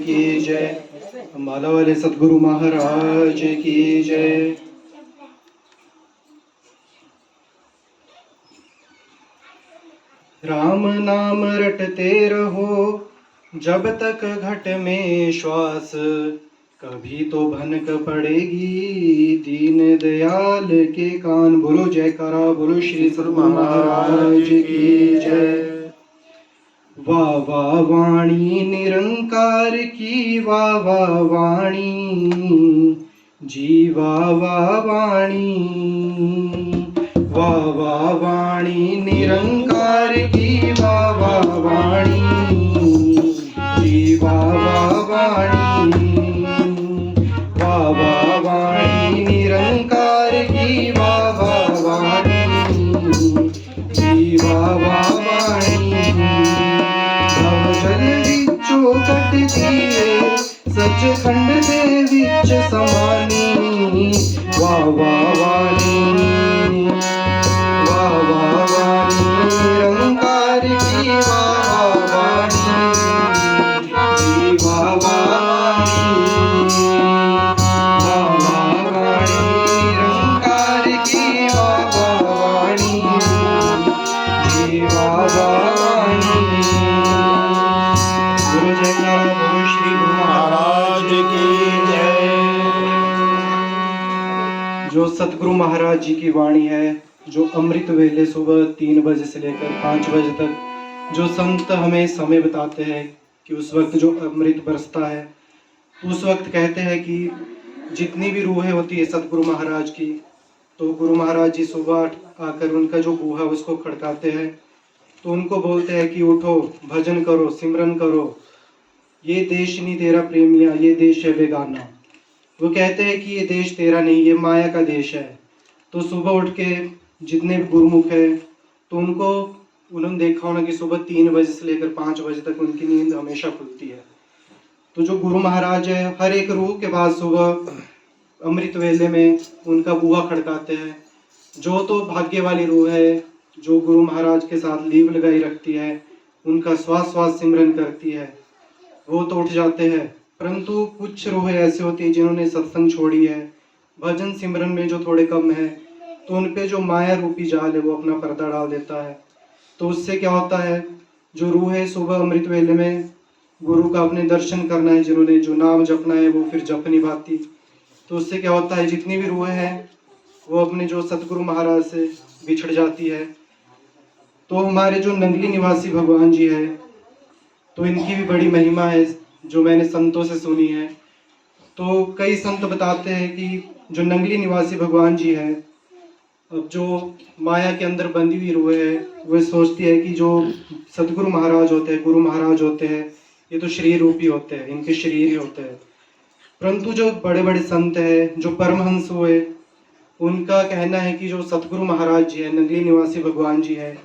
की जय। अम्बाला वाले सतगुरु महाराज की जय। राम नाम रटते रहो जब तक घट में श्वास, कभी तो भनक पड़ेगी दीन दयाल के कान। बोलो जयकारा, बोलो श्री सतगुरु महाराज की जय। वाह वाह वाणी निरंकार की, वाह वाह वाणी जी, वाह वाह वाणी। वाह वाह वाणी निरंकार की, वाह वाह वाणी जी, वाह वाह वाणी। वाह वाह वाणी निरंकार की, वाह वाह वाणी जी, वाह वाह वाणी। भवजल विचो कट दिए सचखंड दे विच समानी। वाह वाह वाणी, वाह वाह वाणी निरंकार की, वाह वाह वाणी जी, वाह वाह वाणी। वाह वाह वाणी निरंकार की, वाह वाह वाणी जी, वाह वाह वाणी। गुरु जयकारा, बोलो श्री गुरु महाराज की जय। जो सतगुरु महाराज जी की वाणी है, जो अमृत वेले सुबह 3 बजे से लेकर 5 बजे तक जो संत हमें समय बताते हैं कि उस वक्त जो अमृत बरसता है, उस वक्त कहते हैं कि जितनी भी रूहें होती है सतगुरु महाराज की, तो गुरु महाराज जी सुबह आकर उनका जो गुहा उसको खड़काते हैं, तो उनको बोलते हैं कि उठो, भजन करो, सिमरन करो, ये देश नहीं तेरा प्रेमिया, ये देश है बेगाना। वो कहते हैं कि ये देश तेरा नहीं, ये माया का देश है। तो सुबह उठ के जितने भी गुरुमुख है, तो उनको उन्होंने देखा होना कि सुबह 3 बजे से लेकर 5 बजे तक उनकी नींद हमेशा खुलती है। तो जो गुरु महाराज है, हर एक रूह के बाद सुबह अमृत वेले में उनका बुआ खड़काते हैं। जो तो भाग्य वाली रूह है, जो गुरु महाराज के साथ लीव लगाई रखती है, उनका श्वास श्वास सिमरन करती है, वो तो उठ जाते हैं। परंतु कुछ रूहें ऐसी होती है जिन्होंने सत्संग छोड़ी है, भजन सिमरन में जो थोड़े कम है, तो उन पे जो माया रूपी जाल है वो अपना पर्दा डाल देता है। तो उससे क्या होता है, जो रूह है सुबह अमृत वेले में गुरु का अपने दर्शन करना है, जिन्होंने जो नाम जपना है वो फिर जप नहीं पाती। तो उससे क्या होता है, जितनी भी रूहें हैं वो अपने जो सतगुरु महाराज से बिछड़ जाती है। तो हमारे जो नंगली निवासी भगवान जी है, तो इनकी भी बड़ी महिमा है जो मैंने संतों से सुनी है। तो कई संत बताते हैं कि जो नंगली निवासी भगवान जी है, अब जो माया के अंदर बंधी हुई रूह है, वह सोचती है कि जो सतगुरु महाराज होते हैं, गुरु महाराज होते हैं, ये तो शरीर रूपी होते हैं, इनके शरीर ही होते हैं। परंतु जो बड़े बड़े संत हैं, जो परमहंस हुए, उनका कहना है कि जो सतगुरु महाराज जी है, नंगली निवासी भगवान जी है,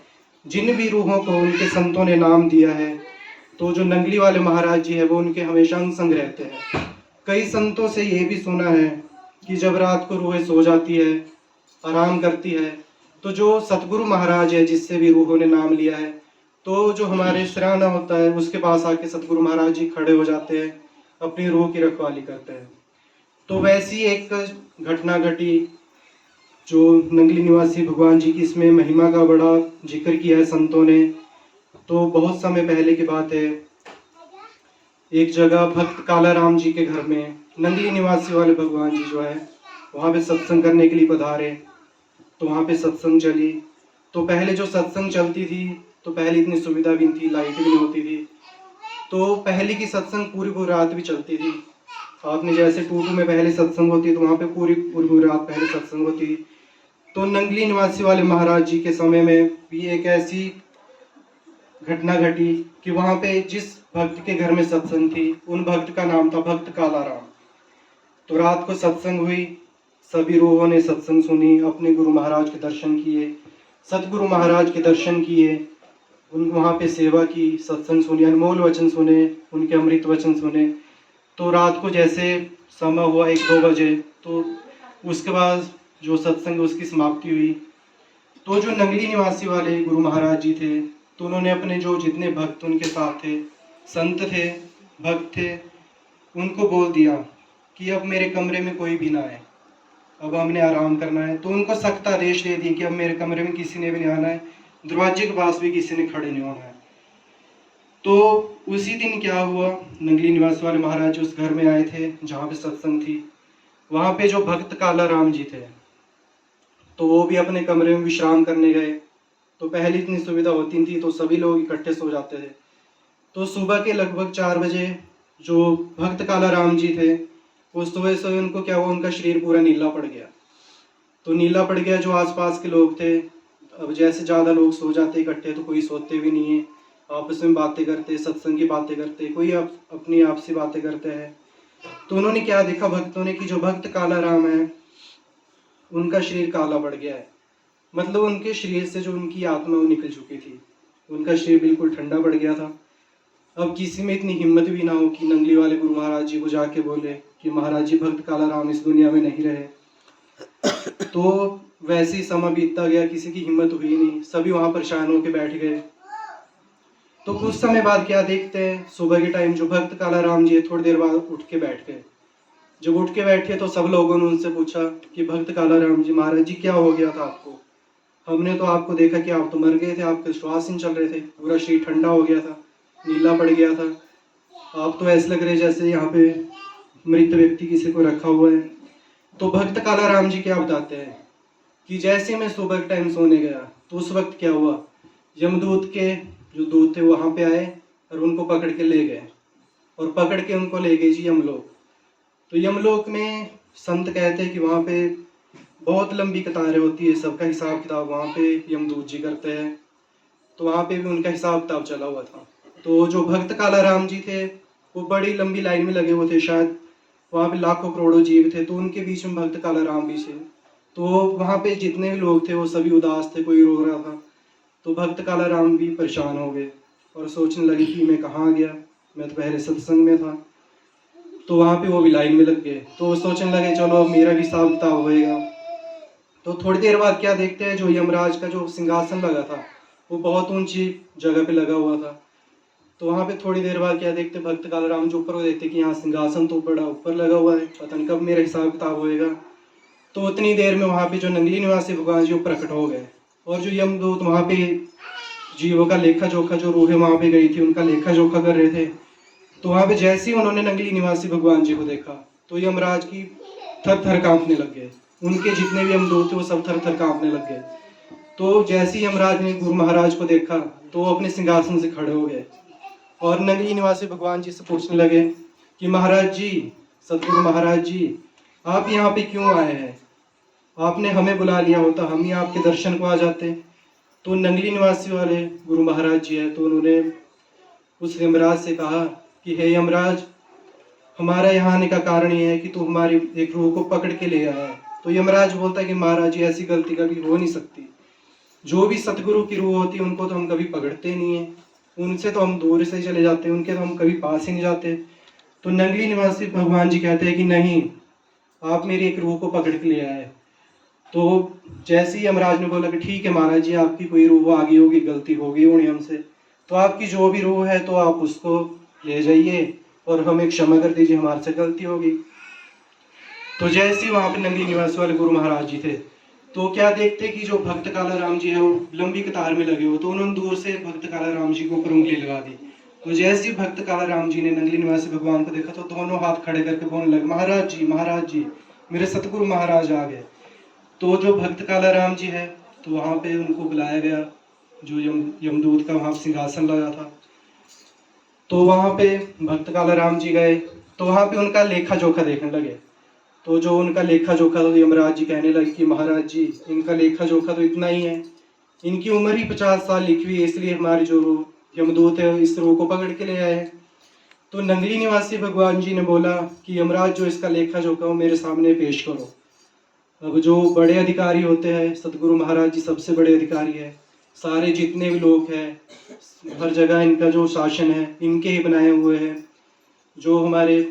जिन भी रूहों को उनके संतों ने नाम दिया है, तो जो नंगली वाले महाराज जी है वो उनके हमेशा अंग संग रहते हैं। कई संतों से ये भी सुना है कि जब रात को रूहें सो जाती है, आराम करती है, तो जो सतगुरु महाराज है जिससे भी रूहों ने नाम लिया है, तो जो हमारे सिराना होता है उसके पास आके सतगुरु महाराज जी खड़े हो जाते हैं, अपनी रूह की रखवाली करते हैं। तो वैसी एक घटना घटी जो नंगली निवासी भगवान जी की, इसमें महिमा का बड़ा जिक्र किया है संतों ने। तो बहुत समय पहले की बात है, एक जगह भक्त कालाराम जी के घर में नंगली निवासी वाले भगवान जी जो है वहाँ पे सत्संग करने के लिए पधारे। तो वहाँ पे सत्संग चली। तो पहले जो सत्संग चलती थी, तो पहले इतनी सुविधा भी नहीं थी, लाइट भी नहीं होती थी। तो पहले की सत्संग पूरी पूरी रात भी चलती थी। आपने जैसे टूटू में पहले सत्संग होती है, तो वहाँ पे पूरी पूरी पूरी रात पहले सत्संग होती थी। तो नंगली निवासी वाले महाराज जी के समय में भी एक ऐसी घटना घटी कि वहाँ पे जिस भक्त के घर में सत्संग थी, उन भक्त का नाम था भक्त कालाराम। तो रात को सत्संग हुई, सभी रूहों ने सत्संग सुनी, अपने गुरु महाराज के दर्शन किए, सतगुरु महाराज के दर्शन किए, उन वहाँ पे सेवा की, सत्संग सुनी, अनमोल वचन सुने, उनके अमृत वचन सुने। तो रात को जैसे समय हुआ 1-2 बजे, तो उसके बाद जो सत्संग उसकी समाप्ति हुई। तो जो नंगली निवासी वाले गुरु महाराज जी थे, तो उन्होंने अपने जो जितने भक्त उनके साथ थे, संत थे, भक्त थे, उनको बोल दिया कि अब मेरे कमरे में कोई भी ना आए, अब हमने आराम करना है। तो उनको सख्त आदेश दे दिए कि अब मेरे कमरे में किसी ने भी नहीं आना है, दरवाजे के पास भी किसी ने खड़े नहीं होना है। तो उसी दिन क्या हुआ, नंगली निवास वाले महाराज उस घर में आए थे जहाँ पे सत्संग थी। वहाँ पे जो भक्त काला राम जी थे तो वो भी अपने कमरे में विश्राम करने गए। तो पहले इतनी सुविधा होती थी तो सभी लोग इकट्ठे सो जाते थे। तो सुबह के लगभग 4 बजे जो भक्त काला राम जी थे वो सुबह से उनको क्या हुआ, उनका शरीर पूरा नीला पड़ गया। तो नीला पड़ गया, जो आसपास के लोग थे, अब जैसे ज़्यादा लोग सो जाते इकट्ठे तो कोई सोते भी नहीं है, आपस में बातें करते, सत्संग की बातें करते, कोई अपनी आपसी बातें करते हैं। तो उन्होंने क्या देखा भक्तों ने कि जो भक्त काला राम है उनका शरीर काला पड़ गया है, मतलब उनके शरीर से जो उनकी आत्मा वो निकल चुकी थी, उनका शरीर बिल्कुल ठंडा पड़ गया था। अब किसी में इतनी हिम्मत भी ना हो कि नंगली वाले गुरु महाराज जी को जाके बोले कि महाराज जी भक्त काला राम इस दुनिया में नहीं रहे। तो वैसे ही समय बीतता गया, किसी की हिम्मत हुई नहीं, सभी वहां परेशान होकर बैठ गए। तो कुछ समय बाद क्या देखते हैं, सुबह के टाइम जो भक्त काला राम जी थोड़ी देर बाद उठ के बैठ गए। जब उठ के बैठे तो सब लोगों ने उनसे पूछा कि भक्त काला राम जी महाराज जी क्या हो गया था आपको, हमने तो आपको देखा कि आप तो मर गए थे, आपके श्वास नहीं चल रहे थे, पूरा शरीर ठंडा हो गया था, नीला पड़ गया था, आप तो ऐसे लग रहे जैसे यहाँ पे मृत व्यक्ति किसी को रखा हुआ है। तो भक्त काला राम जी क्या बताते हैं कि जैसे मैं सुबह के टाइम सोने गया तो उस वक्त क्या हुआ, यमदूत के जो दूत थे वहां पे आए और उनको पकड़ के ले गए, और पकड़ के उनको ले गए जी यमलोक। तो यमलोक में संत कहते हैं कि वहां पे बहुत लंबी कतारें होती है, सबका हिसाब किताब वहां पे यमदूत जी करते हैं। तो वहां पे भी उनका हिसाब किताब चला हुआ था। तो जो भक्त काला राम जी थे वो बड़ी लंबी लाइन में लगे हुए थे, शायद वहां पे लाखों करोड़ों जीव थे, तो उनके बीच में भक्त काला राम भी थे। तो वहां पे जितने भी लोग थे वो सभी उदास थे, कोई रो रहा था। तो भक्त काला राम भी परेशान हो गए और सोचने लगे कि मैं कहाँ गया, मैं तो पहले सत्संग में था। तो वहां पे वो भी लाइन में लग गए, तो वो सोचने लगे चलो अब मेरा भी हिसाब किताब होएगा। तो थोड़ी देर बाद क्या देखते हैं, जो यमराज का जो सिंहासन लगा था वो बहुत ऊंची जगह पे लगा हुआ था। तो वहां पे थोड़ी देर बाद क्या देखते, भक्त काला राम जो ऊपर को देखते कि यहाँ सिंहासन तो बड़ा ऊपर लगा हुआ है, पता नहीं कब मेरा हिसाब किताब होएगा। तो उतनी देर में वहां पे जो नंगली निवासी भगवान जी वो प्रकट हो गए, और जो यमदूत वहां पे जीवों का लेखा जोखा, जो रूहें वहां पे गई थी उनका लेखा जोखा कर रहे थे। तो वहां पे जैसे ही उन्होंने नंगली निवासी भगवान जी को देखा तो यमराज की थर थर कांपने लग गए, उनके जितने भी यमदूत थे वो सब थर थर कांपने लग गए। तो जैसे ही यमराज ने गुरु महाराज को देखा तो वो अपने सिंहासन से खड़े हो गए और नंगली निवासी भगवान जी से पूछने लगे कि महाराज जी, सतगुरु महाराज जी, आप यहाँ पे क्यों आए हैं, आपने हमें बुला लिया होता हम ही आपके दर्शन को आ जाते। तो नंगली निवासी वाले गुरु महाराज जी है, तो उन्होंने उस यमराज से कहा कि हे यमराज, हमारा यहाँ आने का कारण ये है कि तू हमारी एक रूह को पकड़ के ले आया है। तो यमराज बोलता है कि महाराज जी ऐसी गलती कभी हो नहीं सकती, जो भी सतगुरु की रूह होती है उनको तो हम कभी पकड़ते नहीं है, उनसे तो हम दूर से चले जाते हैं, उनके तो हम कभी पास ही नहीं जाते। तो नंगली निवासी भगवान जी कहते हैं कि नहीं, आप मेरी एक रूह को पकड़ के ले आए। तो जैसे ही यमराज ने बोला कि ठीक है महाराज जी, आपकी कोई रूह आ गई होगी, गलती हो गई होगी हमसे, तो आपकी जो भी रूह है तो आप उसको ले जाइए और हमें क्षमा कर दीजिए, हमारे से गलती होगी। तो जैसे ही वहां पर नंगली निवासी वाले गुरु महाराज जी थे तो क्या देखते कि जो भक्त काला राम जी है वो लंबी कतार में लगे हो, तो उन्होंने दूर से भक्त काला राम जी को ऊपर उंगली लगा दी। तो जैसे ही भक्त काला राम जी ने नंगली निवासी भगवान को देखा तो दोनों हाथ खड़े करके बोलने लगे महाराज जी, मेरे सतगुरु महाराज आ गए। तो जो भक्त काला राम जी है तो वहां पे उनको बुलाया गया, जो यमदूत का वहां सिंहासन लगा था। तो वहां पे भक्त काला राम जी गए तो वहां पे उनका लेखा जोखा देखने लगे। तो जो उनका लेखा जोखा तो यमराज जी कहने लगे कि महाराज जी, इनका लेखा जोखा तो इतना ही है, इनकी उम्र ही 50 साल लिखी हुई है, इसलिए हमारी जो रूह यमदूत है इस रूह को पकड़ के ले आए। तो नंगली निवासी भगवान जी ने बोला कि यमराज, जो इसका लेखा जोखा वो मेरे सामने पेश करो। अब जो बड़े अधिकारी होते हैं, सतगुरु महाराज जी सबसे बड़े अधिकारी है, सारे जितने भी लोग हैं हर जगह इनका जो शासन है इनके ही बनाए हुए हैं। जो हमारे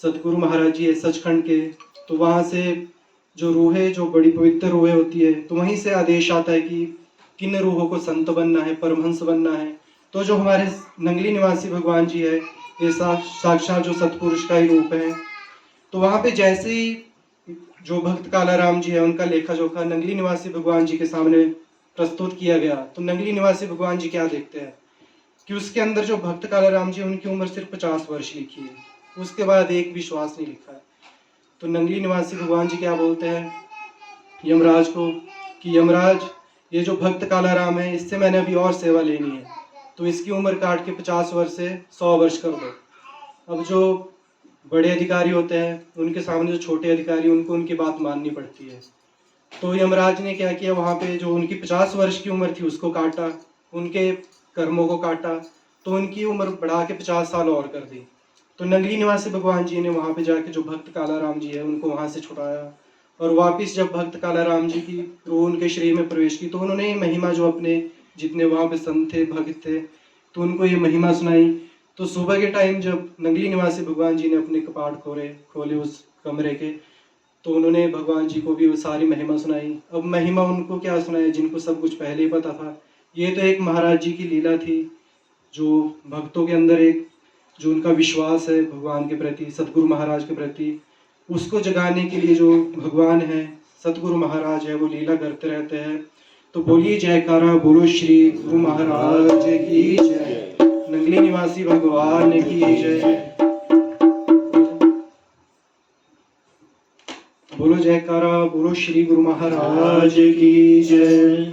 सतगुरु महाराज जी है सचखंड के, तो वहाँ से जो रूहें, जो बड़ी पवित्र रूहें होती है, तो वहीं से आदेश आता है कि किन रूहों को संत बनना है, परमहंस बनना है। तो जो हमारे नंगली निवासी भगवान जी है ये साक्षात जो सतपुरुष का ही रूप है। तो वहाँ पे जैसे ही जो भक्त कालाराम जी है उनका लेखा जोखा नंगली निवासी भगवान जी के सामने प्रस्तुत किया गया, तो नंगली निवासी भगवान जी क्या देखते हैं कि उसके अंदर जो भक्त कालाराम जी है उनकी उम्र सिर्फ 50 वर्ष लिखी है, उसके बाद एक भी श्वास नहीं लिखा है। तो नंगली निवासी भगवान जी क्या बोलते हैं यमराज को कि यमराज, ये जो भक्त कालाराम है इससे मैंने अभी और सेवा लेनी है, तो इसकी उम्र काट के 50 वर्ष से 100 वर्ष कर दो। अब जो बड़े अधिकारी होते हैं उनके सामने जो छोटे अधिकारी उनको उनकी बात माननी पड़ती है। तो यमराज ने क्या किया, वहाँ पे जो उनकी 50 वर्ष की उम्र थी उसको काटा, उनके कर्मों को काटा, तो उनकी उम्र बढ़ा के 50 साल और कर दी। तो नगरी निवासी भगवान जी ने वहाँ पे जाके जो भक्त कालाराम जी है उनको वहाँ से छुड़ाया, और वापिस जब भक्त कालाराम जी की रूह उनके शरीर में प्रवेश की तो उन्होंने महिमा जो अपने जितने वहाँ पे संत थे भक्त थे तो उनको ये महिमा सुनाई। तो सुबह के टाइम जब नगली निवासी भगवान जी ने अपने कपाट खोले उस कमरे के, तो उन्होंने भगवान जी को भी वो सारी महिमा सुनाई। अब महिमा उनको क्या सुनाई जिनको सब कुछ पहले ही पता था। ये तो एक महाराज जी की लीला थी, जो भक्तों के अंदर एक जो उनका विश्वास है भगवान के प्रति, सतगुरु महाराज के प्रति, उसको जगाने के लिए जो भगवान है सतगुरु महाराज है वो लीला करते रहते हैं। तो बोलिए जयकारा, बोलो श्री गुरु महाराज की जय, नगली निवासी भगवान की जय। बोलो जयकारा, बोलो श्री गुरु महाराज की जय।